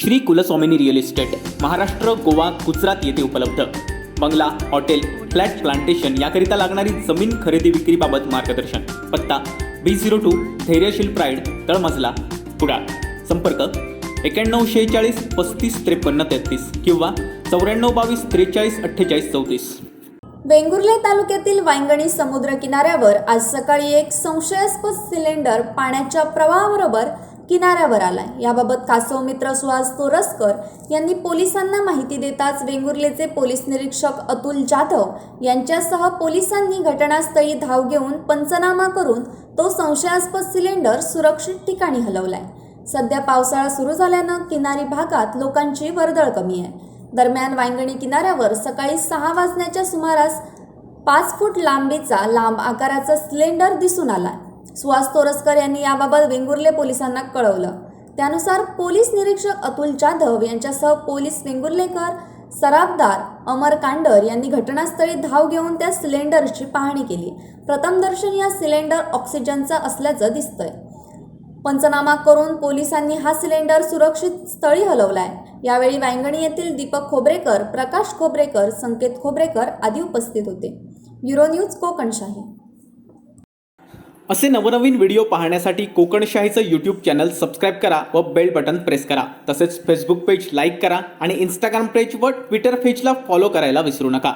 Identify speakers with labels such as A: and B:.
A: Shri कुलस्वामिनी real estate Maharashtra, Goa, Gujarat येथे उपलब्ध. बंगला, हॉटेल, फ्लॅट, प्लांटेशन याकरिता लागणारी जमीन खरेदी विक्रीबाबत मार्गदर्शन. पत्ता B02 धैर्यशील प्राईड, तळमजला, कुडाळ. संपर्क 9146 35 53 33 किंवा 9422 43 48 34.
B: वेंगुर्ले तालुक्यातील वांगणी समुद्र किनाऱ्यावर आज सकाळी एक संशयास्पद सिलेंडर पाण्याच्या प्रवाहाबरोबर किनाऱ्यावर आलाय. याबाबत कासव मित्र सुहास तोरसकर यांनी पोलिसांना माहिती देताच वेंगुर्लेचे पोलीस निरीक्षक अतुल जाधव यांच्यासह पोलिसांनी घटनास्थळी धाव घेऊन पंचनामा करून तो संशयास्पद सिलेंडर सुरक्षित ठिकाणी हलवलाय. सध्या पावसाळा सुरू झाल्यानं किनारी भागात लोकांची वर्दळ कमी आहे. दरम्यान वांगणी किनाऱ्यावर सकाळी 6 वाजण्याच्या सुमारास 5 फूट लांबीचा लांब आकाराचा सिलेंडर दिसून आला. सुहास तोरसकर यांनी याबाबत वेंगुर्ले पोलिसांना कळवलं. त्यानुसार पोलीस निरीक्षक अतुल जाधव यांच्यासह पोलीस वेंगुर्लेकर सराफदार अमर कांडर यांनी घटनास्थळी धाव घेऊन त्या सिलेंडरची पाहणी केली. प्रथमदर्शनी या सिलेंडर ऑक्सिजनचा असल्याचं दिसतंय. पंचनामा करून पोलिसांनी हा सिलेंडर सुरक्षित स्थळी हलवलाय. यावेळी वांगणी येथील दीपक खोबरेकर, प्रकाश खोबरेकर, संकेत खोबरेकर आदी उपस्थित होते. Bureau news Kokanshahi.
A: असे नवनवीन व्हिडिओ पाहण्यासाठी कोकणशाहीचं यूट्यूब चॅनल सबस्क्राईब करा व बेल बटन प्रेस करा. तसेच फेसबुक पेज लाईक करा आणि इंस्टाग्राम पेज व ट्विटर पेजला फॉलो करायला विसरू नका.